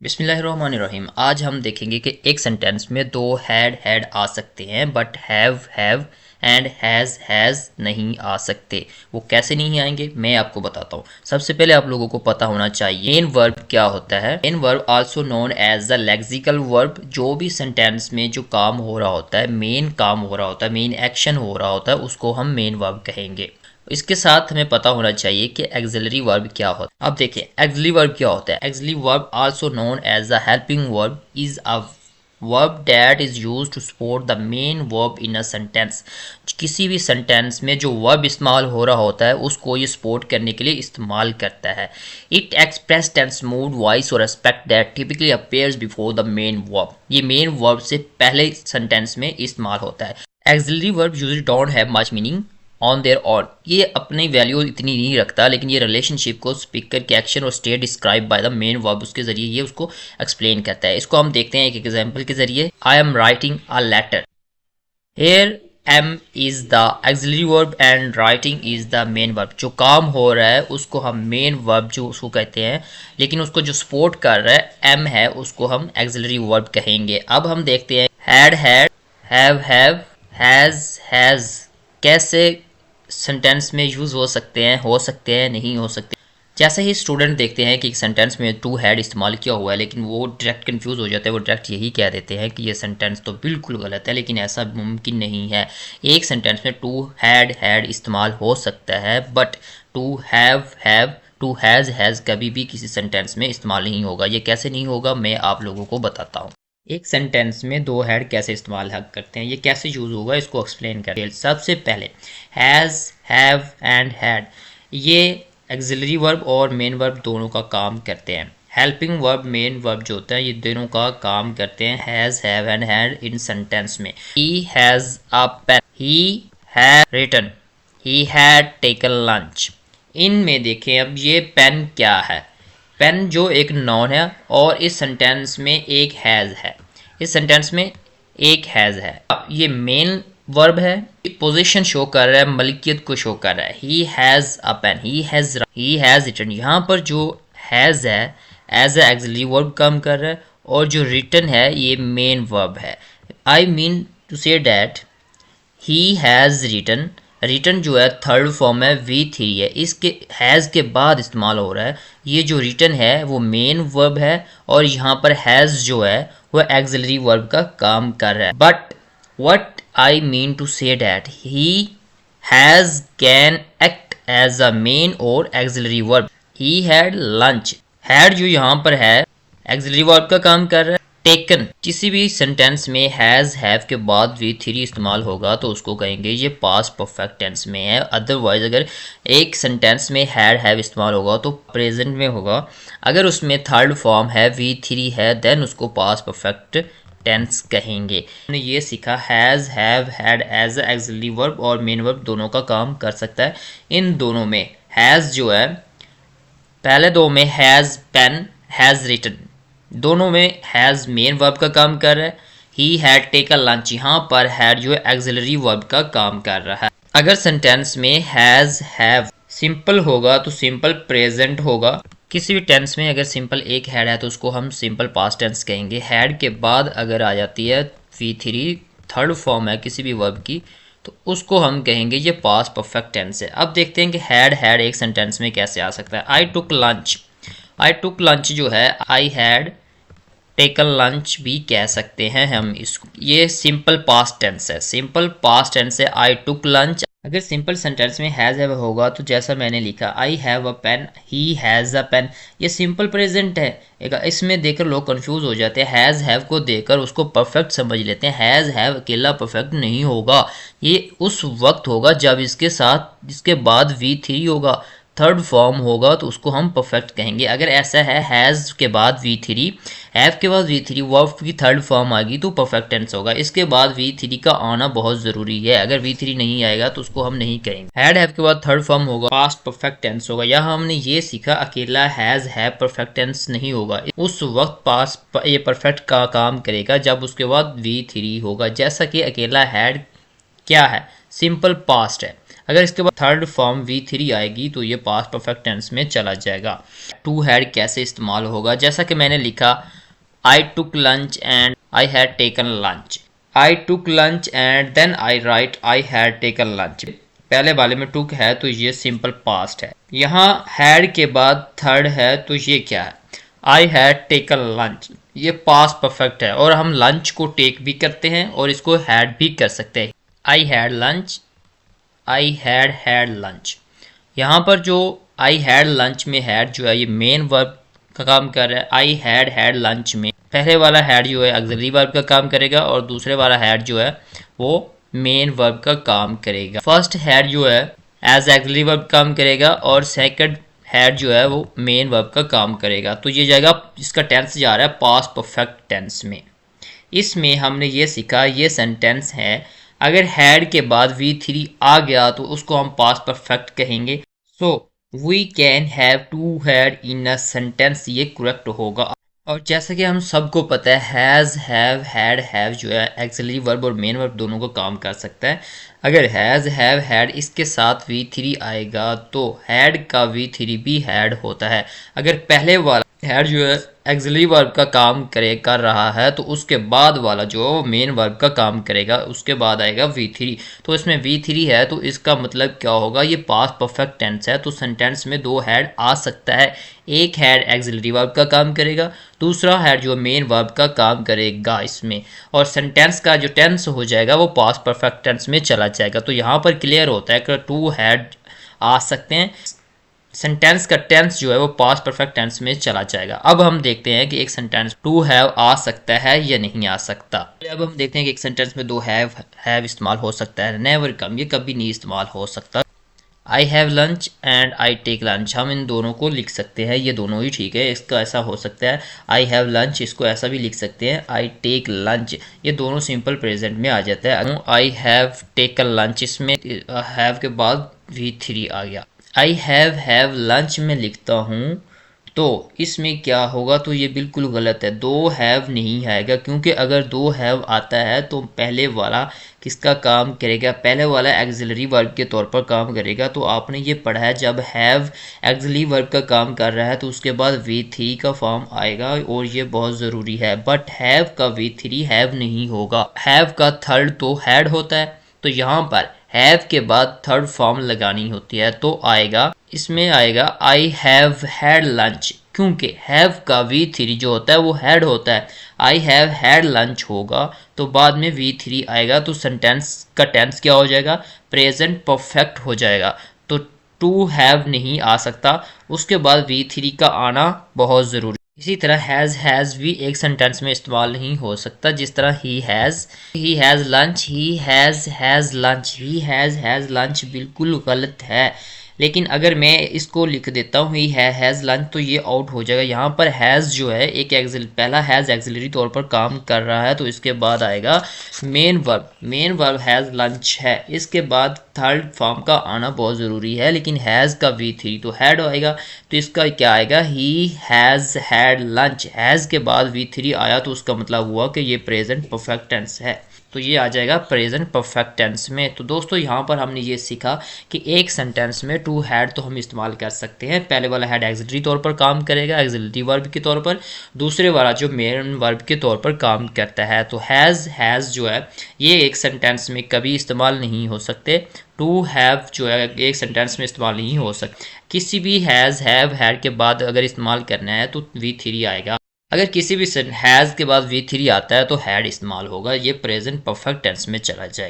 बिस्मिल्लाहिर्रहमानिर्रहीम। आज हम देखेंगे कि एक सेंटेंस में दो हैड आ सकते हैं बट हैव एंड हैज़ नहीं आ सकते। वो कैसे नहीं आएंगे मैं आपको बताता हूँ। सबसे पहले आप लोगों को पता होना चाहिए मेन वर्ब क्या होता है। Main verb also known as the lexical verb. जो भी सेंटेंस में जो काम हो रहा होता है, मेन काम हो रहा होता है, मेन एक्शन हो रहा होता है, उसको हम मेन वर्ब कहेंगे। इसके साथ हमें पता होना चाहिए कि एक्सिलरी वर्ब क्या होता है। अब देखिए एक्सिलरी वर्ब क्या होता है। Auxiliary verb also known as the helping verb is a verb that is use to support the main verb in a sentence. किसी भी सेंटेंस में जो वर्ब इस्तेमाल हो रहा होता है उसको ये सपोर्ट करने के लिए इस्तेमाल करता है। It express tense mood voice और aspect that typically appears before the main verb. ये मेन वर्ब से पहले सेंटेंस में इस्तेमाल होता है। Auxiliary verb usually don't have much meaning on their own. ये अपनी वैल्यू इतनी नहीं रखता, लेकिन ये रिलेशनशिप को स्पीकर के एक्शन और state describe by the main verb उसके जरिए ये उसको एक्सप्लेन करता है। इसको हम देखते हैं एक एग्जांपल के जरिए। I am writing a letter. Here am is the auxiliary verb and writing is the main verb. जो काम हो रहा है उसको हम मेन वर्ब जो उसको कहते हैं, लेकिन उसको जो सपोर्ट कर रहा है एम है उसको हम एक्सिलरी वर्ब कहेंगे। अब हम देखते हैं हैड हैव हैज कैसे सेंटेंस में यूज़ हो सकते हैं नहीं हो सकते। जैसे ही स्टूडेंट देखते हैं कि एक सेंटेंस में टू हैड इस्तेमाल किया हुआ है, लेकिन वो डायरेक्ट कंफ्यूज हो जाते हैं। वो डायरेक्ट यही कह देते हैं कि ये सेंटेंस तो बिल्कुल गलत है, लेकिन ऐसा मुमकिन नहीं है। एक सेंटेंस में टू हैड इस्तेमाल हो सकता है, but to have to has कभी भी किसी सेंटेंस में इस्तेमाल नहीं होगा। ये कैसे नहीं होगा मैं आप लोगों को बताता हूँ। एक सेंटेंस में दो हैड कैसे इस्तेमाल करते हैं, ये कैसे यूज़ होगा, इसको एक्सप्लेन करें। सबसे पहले हैज़ हैव एंड हैड ये एक्सिलरी वर्ब और मेन वर्ब दोनों का काम करते हैं। हेल्पिंग वर्ब मेन वर्ब जो होता है ये दोनों का काम करते हैं has have and had in sentence में। He has a pen, he had written, he had taken lunch. इनमें देखें अब ये पेन क्या है। पेन जो एक नॉन है और इस सेंटेंस में एक हैज़ है। इस सेंटेंस में एक हैज़ है। ये मेन वर्ब है। पोजीशन शो कर रहा है, मलिकियत को शो कर रहा है। He has a pen, he has written. यहाँ पर जो हैज़ है एज ए एक्सिलरी वर्ब काम कर रहा है और जो रिटन है ये मेन वर्ब है। I mean to say that he has written. Written जो है थर्ड फॉर्म है, V3 है, इसके हैज़ के बाद इस्तेमाल हो रहा है। ये जो रिटन है वो मेन वर्ब है और यहाँ पर हैज़ जो है वो एक्सिलरी वर्ब का काम कर रहा है। But what I mean to say that he has can act as a main और auxiliary verb. He had lunch. Had जो यहाँ पर है एक्सिलरी वर्ब का काम कर रहा है। टेकन किसी भी सेंटेंस में हैज़ हैव के बाद V3 इस्तेमाल होगा तो उसको कहेंगे ये पास्ट परफेक्ट टेंस में है। अदरवाइज अगर एक सेंटेंस में हैड हैव इस्तेमाल होगा तो प्रेजेंट में होगा। अगर उसमें थर्ड फॉर्म है V3 है देन उसको पास्ट परफेक्ट टेंस कहेंगे। हमने ये सीखा has have had as auxiliary verb और मेन वर्ब दोनों का काम कर सकता है। इन दोनों में हैज़ जो है पहले दो में हैज़ पेन हैज़ रिटन दोनों में हैज़ मेन वर्ब का काम कर रहा है। ही हैड टेकन लंच यहाँ पर हैड जो है एक्सिलरी वर्ब का काम कर रहा है। अगर सेंटेंस में हैज़ हैव सिंपल होगा तो सिंपल प्रेजेंट होगा। किसी भी टेंस में अगर सिंपल एक हैड है तो उसको हम सिंपल पास्ट टेंस कहेंगे। हैड के बाद अगर आ जाती है V3 थर्ड फॉर्म है किसी भी वर्ब की तो उसको हम कहेंगे ये पास्ट परफेक्ट टेंस है। अब देखते हैं कि हैड एक सेंटेंस में कैसे आ सकता है। आई टुक लंच जो है आई हैड टेकन लंच भी कह सकते हैं हम इसको। ये सिंपल पास्ट टेंस है। सिंपल पास्ट टेंस है आई टुक लंच। अगर सिंपल सेंटेंस में हैज़ हैव होगा तो जैसा मैंने लिखा I have a pen, he has a pen, ये सिंपल प्रेजेंट है। इसमें देखकर लोग कंफ्यूज हो जाते हैं। हैज़ हैव को देखकर उसको परफेक्ट समझ लेते हैं। हैज़ हैव अकेला परफेक्ट नहीं होगा, ये उस वक्त होगा जब इसके बाद V3 होगा, थर्ड फॉर्म होगा तो उसको हम परफेक्ट कहेंगे। अगर ऐसा है हैज़ के बाद V3 हैव के बाद V3 वर्ब की थर्ड फॉर्म आएगी तो परफेक्ट टेंस होगा। इसके बाद V3 का आना बहुत ज़रूरी है। अगर V3 नहीं आएगा तो उसको हम नहीं कहेंगे। हैव के बाद थर्ड फॉर्म होगा, पास्ट परफेक्ट टेंस होगा। यहाँ हमने ये सीखा अकेला हैज़ हैव परफेक्ट टेंस नहीं होगा। उस वक्त पास्ट ये परफेक्ट का काम करेगा जब उसके बाद V3 होगा। जैसा कि अकेला हैड क्या है, सिंपल पास्ट है। अगर इसके बाद थर्ड फॉर्म V3 आएगी तो ये पास्ट परफेक्ट टेंस में चला जाएगा। टू हैड कैसे इस्तेमाल होगा, जैसा कि मैंने लिखा I took lunch and I had taken lunch. I took lunch and then I write I had taken lunch. पहले वाले में टुक है तो ये सिंपल पास्ट है। यहाँ हैड के बाद थर्ड है तो ये क्या है, आई हैड टेकन लंच, ये पास्ट परफेक्ट है और हम लंच को टेक भी करते हैं और इसको हैड भी कर सकते हैं। I had lunch, I had lunch. यहाँ पर जो आई हैड लंच में हैड जो है ये मेन वर्ब का काम कर रहा है। आई हैड लंच में पहले वाला हैड जो है ऑक्सिलरी वर्ब का काम करेगा और दूसरे वाला हैड जो है वो मेन वर्ब का काम करेगा। फर्स्ट हैड जो है एज ऑक्सिलरी वर्ब काम करेगा और सेकंड हैड जो है वो मेन वर्ब का काम करेगा। तो ये जाएगा, इसका टेंस जा रहा है पास्ट परफेक्ट टेंस में। इसमें हमने ये सीखा, ये सेंटेंस है अगर हैड के बाद V3 आ गया तो उसको हम पास्ट परफेक्ट कहेंगे। So we can have to had in a sentence, ये करेक्ट होगा। और जैसा कि हम सबको पता है हैज़, हैव, हैड जो है एक्सिलरी वर्ब और मेन वर्ब दोनों को काम कर सकता है। अगर हैज़, हैव, हैड इसके साथ V3 आएगा तो हैड का V3 भी हैड होता है। अगर पहले वाला हैड जो है एक्सिलरी वर्ब का काम कर रहा है तो उसके बाद वाला जो मेन वर्ब का काम करेगा उसके बाद आएगा V3। तो इसमें V3 है तो इसका मतलब क्या होगा, ये पास्ट परफेक्ट टेंस है तो सेंटेंस में दो हैड आ सकता है। एक हैड एक्सिलरी वर्ब का काम करेगा, दूसरा हैड जो मेन वर्ब का काम करेगा इसमें, और सेंटेंस का जो टेंस हो जाएगा वो पास्ट परफेक्ट टेंस में चला जाएगा। तो यहाँ पर क्लियर होता है कि टू हैड आ सकते हैं, सेंटेंस का टेंस जो है वो पास्ट परफेक्ट टेंस में चला जाएगा। अब हम देखते हैं कि एक सेंटेंस टू हैव आ सकता है या नहीं आ सकता। अब हम देखते हैं कि एक सेंटेंस में दो हैव इस्तेमाल हो सकता है। नेवर कम, ये कभी नहीं इस्तेमाल हो सकता। I have lunch and I take lunch, हम इन दोनों को लिख सकते हैं, ये दोनों ही ठीक है। इसका ऐसा हो सकता है आई हैव लंच, इसको ऐसा भी लिख सकते हैं आई टेक लंच, ये दोनों सिंपल प्रेजेंट में आ जाता है। आई हैव टेकन लंच, इसमें हैव के बाद V3 आ गया। आई हैव लंच में लिखता हूँ तो इसमें क्या होगा, तो ये बिल्कुल गलत है, दो हैव नहीं आएगा क्योंकि अगर दो हैव आता है तो पहले वाला किसका काम करेगा, पहले वाला एक्सिलरी वर्ब के तौर पर काम करेगा। तो आपने ये पढ़ा है जब हैव एक्सिलरी वर्ब का काम कर रहा है तो उसके बाद V3 का फॉर्म आएगा और ये बहुत ज़रूरी है। बट हैव का V3 हैव नहीं होगा, हैव का थर्ड तो हैड होता है, तो यहाँ पर हैव के बाद थर्ड फॉर्म लगानी होती है तो आएगा, इसमें आएगा आई हैव हैड लंच, क्योंकि हैव का V3 जो होता है वो हैड होता है। आई हैव हैड लंच होगा तो बाद में V3 आएगा तो सेंटेंस का टेंस क्या हो जाएगा, प्रेजेंट परफेक्ट हो जाएगा। तो टू हैव नहीं आ सकता, उसके बाद V3 का आना बहुत ज़रूरी। इसी तरह हैज़ भी एक सेंटेंस में इस्तेमाल नहीं हो सकता, जिस तरह he has lunch, he has lunch, he has lunch बिल्कुल गलत है। लेकिन अगर मैं इसको लिख देता हूँ ही हैज़ लंच तो ये आउट हो जाएगा। यहाँ पर हैज़ जो है एक पहला हैज़ एक्सिलरी तौर पर काम कर रहा है तो इसके बाद आएगा मेन वर्ब हैज़ लंच है, इसके बाद थर्ड फॉर्म का आना बहुत ज़रूरी है। लेकिन हैज़ का V3 तो हैड आएगा तो इसका क्या आएगा, he has had lunch, has के बाद V3 आया तो उसका मतलब हुआ कि ये प्रेजेंट परफेक्ट टेंस है, तो ये आ जाएगा प्रेजेंट परफेक्ट टेंस में। तो दोस्तों यहाँ पर हमने ये सीखा कि एक सेंटेंस में टू हैड तो हम इस्तेमाल कर सकते हैं। पहले वाला हैड एक्सिलरी तौर पर काम करेगा एक्सिलरी वर्ब के तौर पर, दूसरे वाला जो मेन वर्ब के तौर पर काम करता है। तो हैज़ जो है ये एक सेंटेंस में कभी इस्तेमाल नहीं हो सकते। टू हैव जो है एक सेंटेंस में इस्तेमाल नहीं हो सकते। किसी भी हैज़ हैव हैड के बाद अगर इस्तेमाल करना है तो V3 आएगा। अगर किसी भी हैज़ के बाद V3 आता है तो हैड इस्तेमाल होगा, ये प्रेजेंट परफेक्ट टेंस में चला जाएगा।